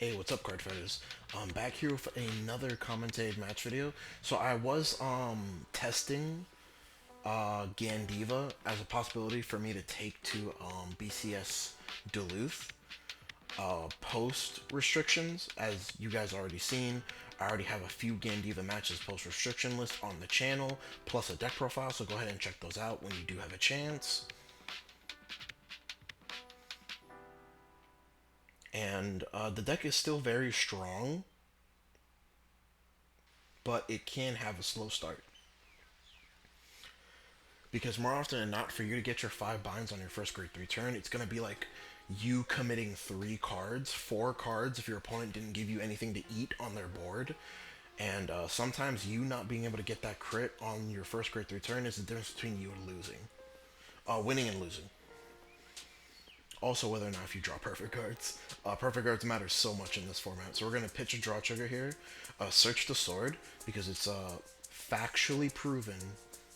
Hey, what's up, Cardfighters? I'm back here with another commentated match video. So I was testing GANDEEVA as a possibility for me to take to BCS Duluth post restrictions. As you guys already seen, I already have a few GANDEEVA matches post restriction list on the channel, plus a deck profile. So go ahead and check those out when you do have a chance. And the deck is still very strong, but it can have a slow start. Because more often than not, for you to get your 5 binds on your first grade 3 turn, it's going to be like you committing 3 cards, 4 cards if your opponent didn't give you anything to eat on their board. And sometimes you not being able to get that crit on your first grade 3 turn is the difference between you and losing. Winning and losing. Also, whether or not if you draw perfect cards. Perfect cards matter so much in this format. So we're going to pitch a draw trigger here. Search the sword, because it's factually proven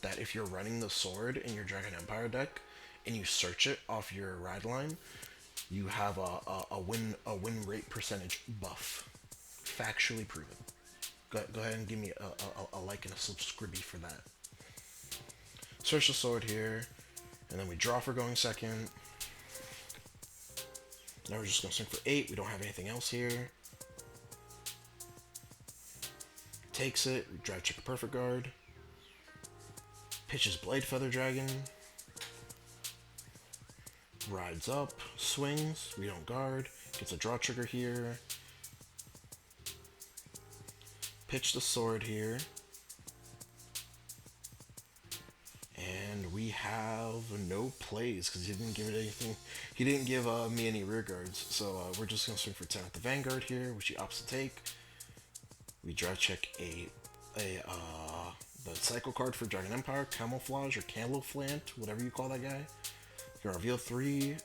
that if you're running the sword in your Dragon Empire deck and you search it off your ride line, you have a win rate percentage buff. Factually proven. Go ahead and give me a like and a subscribe for that. Search the sword here, and then we draw for going second. Now we're just going to swing for 8. We don't have anything else here. Takes it. We drive check a perfect guard. Pitches Blade Feather Dragon. Rides up. Swings. We don't guard. Gets a draw trigger here. Pitch the sword here. And we have no plays because he didn't give it anything. He didn't give me any rear guards. So we're just going to swing for 10 at the Vanguard here, which he opts to take. We drive check the cycle card for Dragon Empire, Camouflage or Camouflant, whatever you call that guy. You're gonna reveal 3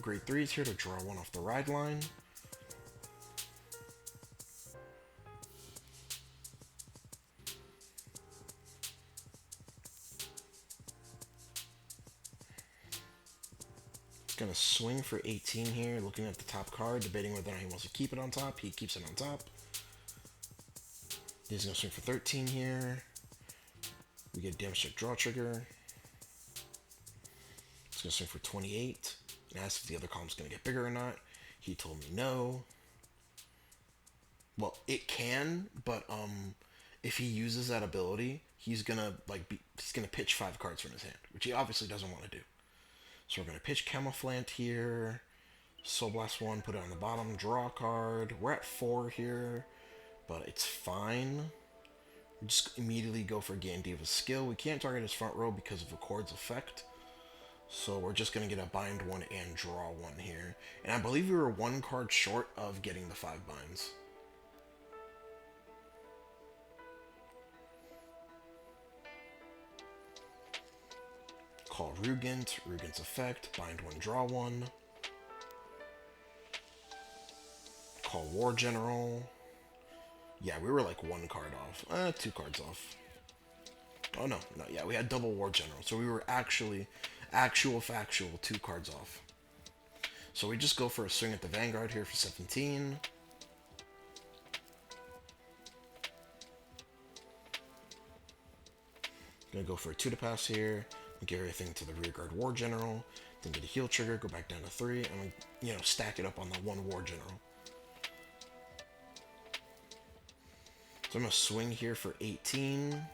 grade 3s here to draw 1 off the ride line. Gonna swing for 18 here, looking at the top card, debating whether or not he wants to keep it on top. He keeps it on top. He's gonna swing for 13 here. We get damage check draw trigger. He's gonna swing for 28 and ask if the other column's gonna get bigger or not. He told me no. Well, it can, but if he uses that ability, he's gonna he's gonna pitch 5 cards from his hand, which he obviously doesn't want to do. So we're going to pitch Camouflant here. Soul Blast 1, put it on the bottom. Draw a card. We're at 4 here, but it's fine. We just immediately go for GANDEEVA's skill. We can't target his front row because of Accord's effect. So we're just going to get a bind 1 and draw 1 here. And I believe we were 1 card short of getting the 5 binds. Call Rugant, Rugant's effect, bind 1, draw 1. Call War General. Yeah, we were like 1 card off. 2 cards off. Oh no, yeah, we had double War General. So we were actually, factual 2 cards off. So we just go for a swing at the Vanguard here for 17. Gonna go for a 2 to pass here. Give everything to the rearguard War General, then get a heal trigger, go back down to 3, and stack it up on the 1 War General. So I'm gonna swing here for 18.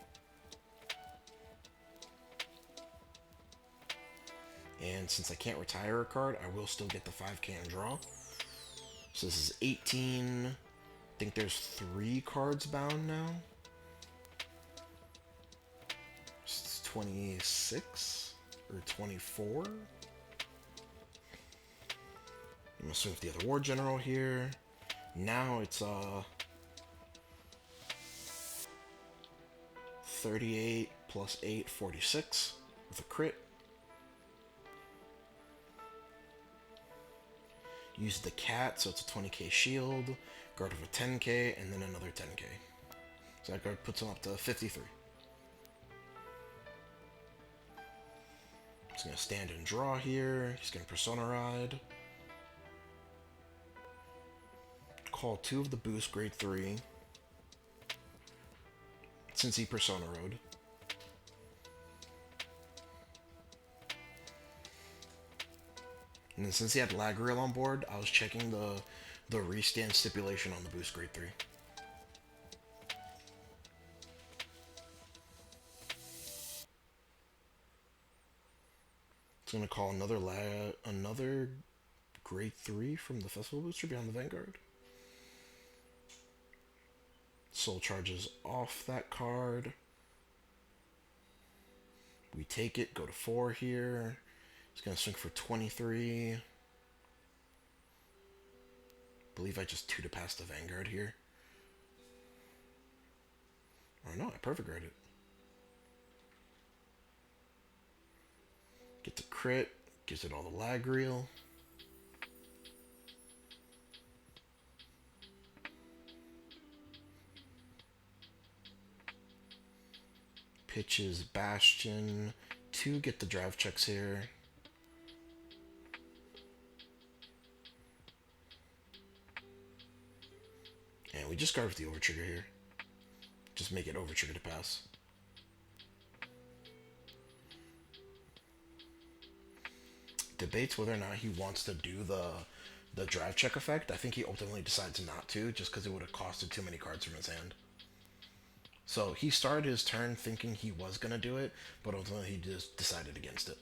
And since I can't retire a card, I will still get the 5 can draw. So this is 18. I think there's 3 cards bound now. It's 26 or 24. I'm gonna swing with the other War General here. Now it's 38 plus 8, 46 with a crit. Use the cat, so it's a 20k shield. Guard of a 10k, and then another 10k. So that guard puts him up to 53. He's gonna stand and draw here. He's gonna Persona Ride. call 2 of the boost grade 3 since he Persona Road. And then since he had lag rail on board, I was checking the restand stipulation on the boost grade 3. It's gonna call another grade 3 from the festival booster beyond the Vanguard. Soul charges off that card. We take it, go to 4 here. It's gonna swing for 23. Believe I just 2 to pass the Vanguard here. Or no, I perfect guard it. Get the crit, gives it all the lag reel. Pitches Bastion to get the drive checks here. And we just guard with the over trigger here. Just make it over trigger to pass. Debates whether or not he wants to do the drive check effect. I think he ultimately decides not to, just because it would have costed too many cards from his hand. So he started his turn thinking he was going to do it, but ultimately he just decided against it.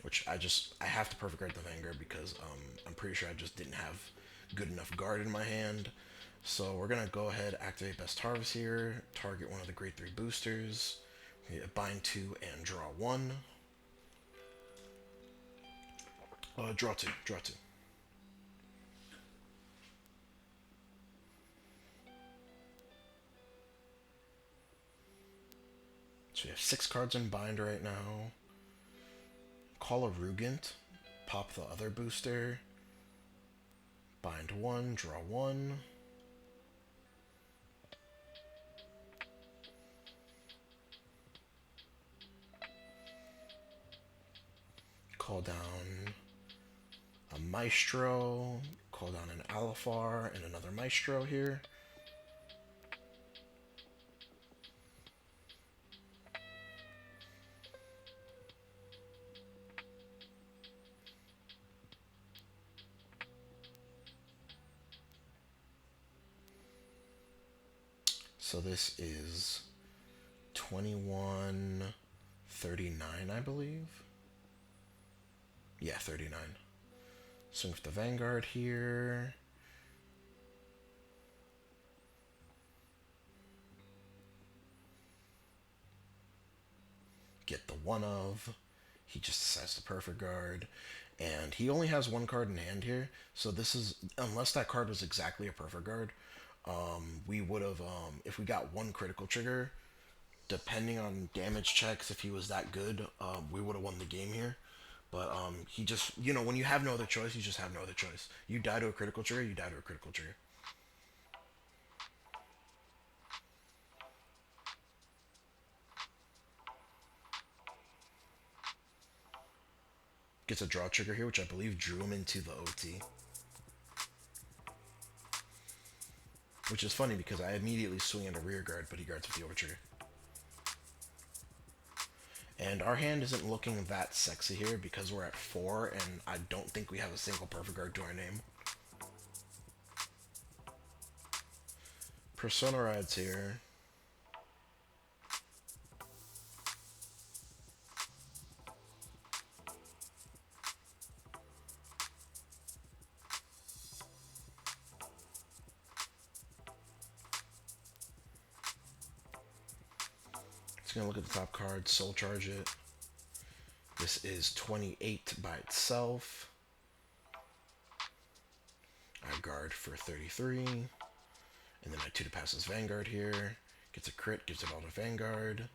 Which I have to perfect guard the Vanguard because I'm pretty sure I just didn't have good enough guard in my hand. So we're going to go ahead, activate Best Harvest here, target one of the grade 3 boosters, bind 2 and draw 1. Draw 2. So we have 6 cards in bind right now. Call a Rugant, pop the other booster, bind 1, draw 1. Call down a Maestro, call down an Alifar and another Maestro here. So this is 2139, I believe. Yeah, 39. Swing with the Vanguard here. Get the one of. He just decides to perfect guard. And he only has 1 card in hand here. So this is, unless that card was exactly a perfect guard, we would have, if we got 1 critical trigger, depending on damage checks, if he was that good, we would have won the game here. But he just, when you have no other choice, you just have no other choice. You die to a critical trigger, you die to a critical trigger. Gets a draw trigger here, which I believe drew him into the OT. Which is funny because I immediately swing into rear guard, but he guards with the over trigger. And our hand isn't looking that sexy here because we're at 4 and I don't think we have a single perfect guard to our name. Persona rides here. It's going to look at the top card, soul charge it. This is 28 by itself. I guard for 33. And then I 2 to pass this Vanguard here. Gets a crit, gives it all to Vanguard.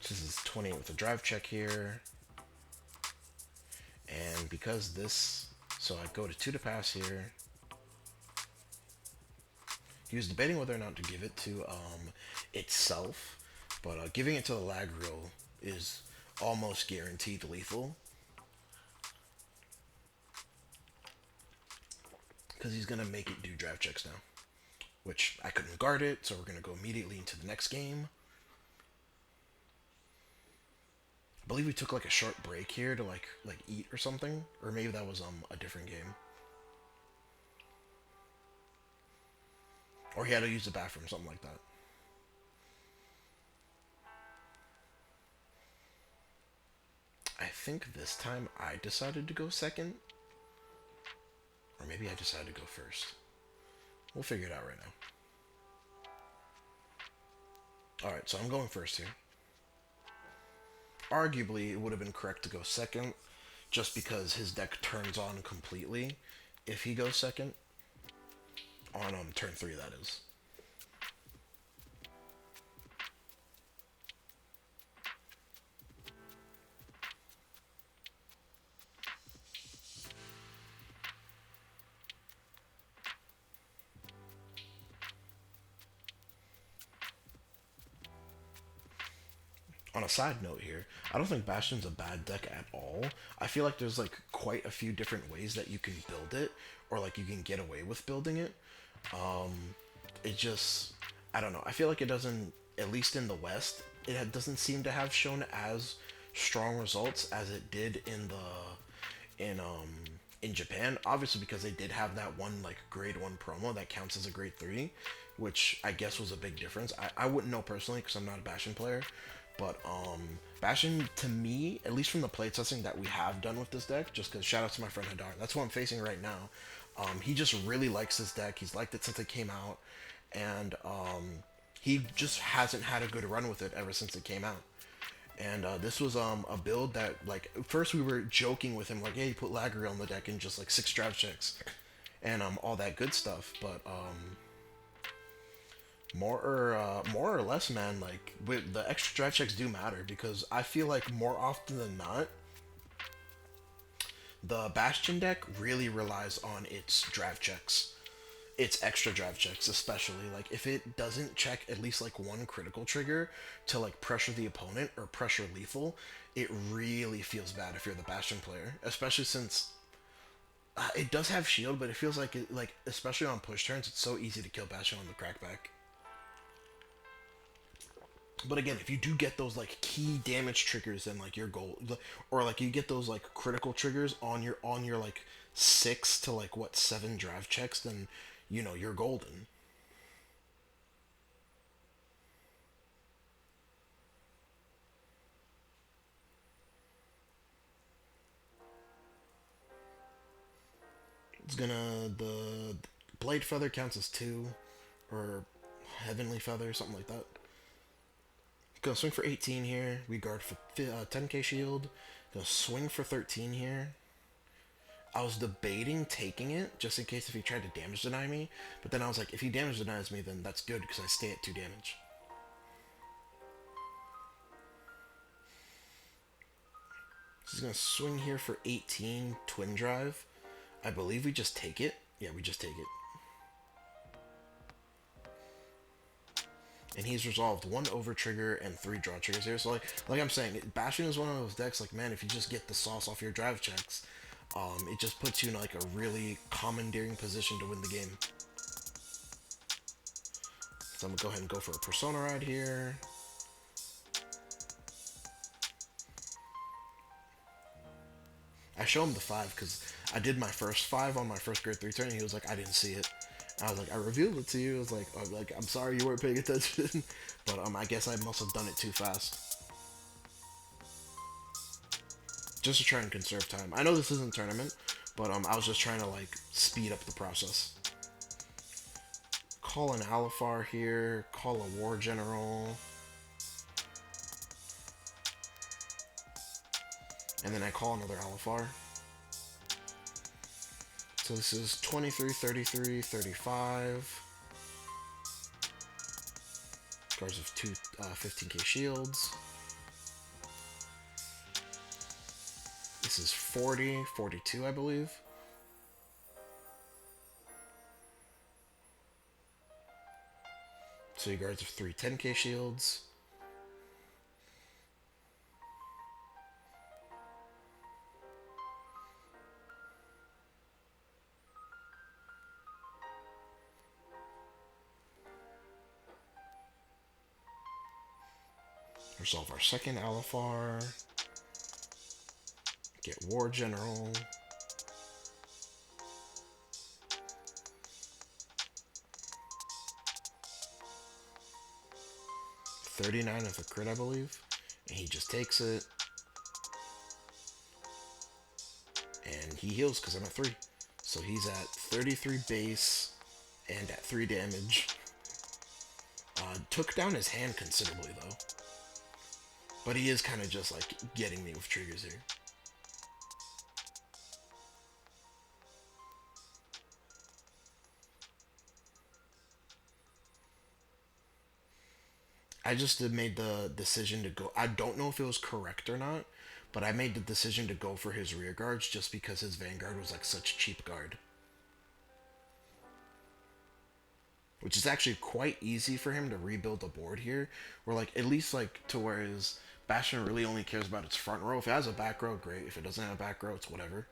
This is 28 with a drive check here. And because this, so I go to 2 to pass here. He was debating whether or not to give it to itself, but giving it to the lag reel is almost guaranteed lethal. because he's gonna make it do draft checks now, which I couldn't guard it, so we're gonna go immediately into the next game. I believe we took like a short break here to like eat or something, or maybe that was a different game, or he had to use the bathroom, something like that. I think this time I decided to go second, or maybe I decided to go first. We'll figure it out right now. Alright, so I'm going first here. Arguably, it would have been correct to go second, just because his deck turns on completely if he goes second. On turn 3, that is. On a side note here, I don't think Bastion's a bad deck at all. I feel like there's like quite a few different ways that you can build it, or like you can get away with building it. It just, I don't know. I feel like it doesn't, at least in the West, doesn't seem to have shown as strong results as it did in Japan. Obviously, because they did have that one like grade 1 promo that counts as a grade 3, which I guess was a big difference. I wouldn't know personally because I'm not a Bastion player, but Bastion, to me, at least from the play testing that we have done with this deck, just because shout out to my friend Hadar, that's who I'm facing right now. He just really likes this deck. He's liked it since it came out, and he just hasn't had a good run with it ever since it came out. And this was a build that, like, first we were joking with him, like, hey, you put Lagriel on the deck and just like 6 draft checks and all that good stuff. But more or less, man, like the extra draft checks do matter, because I feel like more often than not, the Bastion deck really relies on its draft checks, its extra draft checks, especially. Like, if it doesn't check at least like one critical trigger to like pressure the opponent or pressure lethal, it really feels bad if you're the Bastion player, especially since it does have shield, but it feels like like especially on push turns, it's so easy to kill Bastion on the crackback. But again, if you do get those like key damage triggers, then like your goal, or like you get those like critical triggers on your like 6 to like what 7 draft checks, then you know you're golden. It's gonna the blade feather counts as 2, or heavenly feather, something like that. Gonna swing for 18 here. We guard for 10k shield. Gonna swing for 13 here. I was debating taking it just in case if he tried to damage deny me, but then I was like, if he damage denies me, then that's good because I stay at 2 damage. So he's gonna swing here for 18 twin drive. I believe we just take it. Yeah, we just take it. And he's resolved 1 over trigger and 3 draw triggers here. So like I'm saying, Bastion is one of those decks, like, man, if you just get the sauce off your drive checks, it just puts you in like a really commandeering position to win the game. So I'm gonna go ahead and go for a Persona ride here. I show him the 5 because I did my first 5 on my first grade 3 turn, and he was like, I didn't see it. I was like, I revealed it to you. I was like, I'm sorry you weren't paying attention, but I guess I must have done it too fast, just to try and conserve time. I know this isn't a tournament, but I was just trying to like speed up the process. Call an Alifar here. Call a War General, and then I call another Alifar. So this is 23, 33, 35. Cards of 15k shields. This is 40, 42, I believe. So you guards of 3 10k shields. Resolve our second Alifar. Get War General. $39 of a crit, I believe. And he just takes it. And he heals because I'm at 3. So he's at 33 base and at 3 damage. Took down his hand considerably though. But he is kind of just like getting me with triggers here. I just made the decision to go. I don't know if it was correct or not, but I made the decision to go for his rear guards just because his Vanguard was like such cheap guard. Which is actually quite easy for him to rebuild the board here. Or like at least like to where his Bastion really only cares about its front row. If it has a back row, great. If it doesn't have a back row, it's whatever.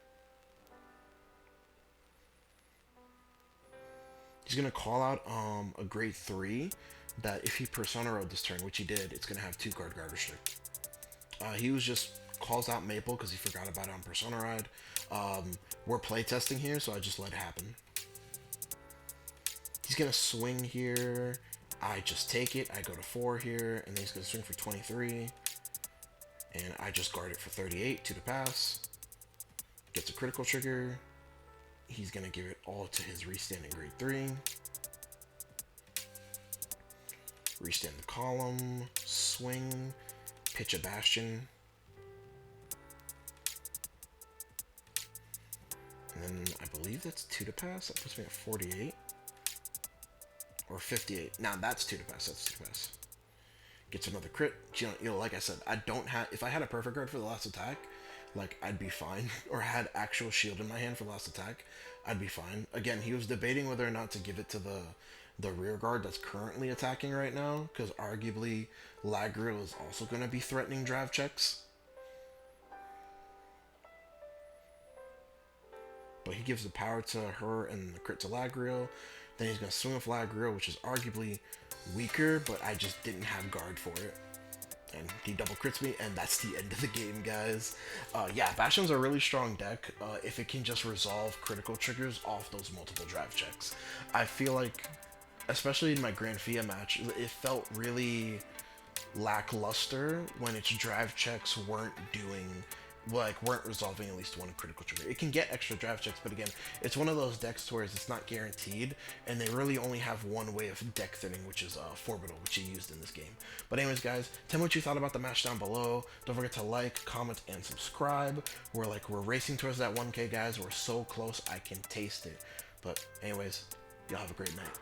He's gonna call out a grade 3 that if he Persona Road this turn, which he did, it's gonna have 2 guard restrict. He was just calls out Maple because he forgot about it on Persona Ride. We're playtesting here, so I just let it happen. He's gonna swing here. I just take it. I go to 4 here, and then he's gonna swing for 23. And I just guard it for 38, 2 to pass. Gets a critical trigger. He's gonna give it all to his restand in grade 3. Restand the column, swing, pitch a Bastion. And then I believe that's 2 to pass. That puts me at 48. Or 58. Now that's 2 to pass. That's 2 to pass. Gets another crit. You know, like I said, I don't have. If I had a perfect guard for the last attack, like I'd be fine. Or had actual shield in my hand for the last attack, I'd be fine. Again, he was debating whether or not to give it to the rear guard that's currently attacking right now, because arguably Lagriel is also going to be threatening drive checks. But he gives the power to her and the crit to Lagriel. Then he's going to swing with Lagriel, which is arguably weaker, but I just didn't have guard for it. And he double crits me, and that's the end of the game, guys. Yeah, Bastion's a really strong deck if it can just resolve critical triggers off those multiple drive checks. I feel like, especially in my Grand Fia match, it felt really lackluster when its drive checks weren't resolving at least one critical trigger. It can get extra drive checks, but again, it's one of those decks where it's not guaranteed, and they really only have one way of deck thinning, which is Forbital, which he used in this game. But anyways, guys, tell me what you thought about the match down below. Don't forget to like, comment, and subscribe. We're racing towards that 1K, guys. We're so close, I can taste it. But anyways, y'all have a great night.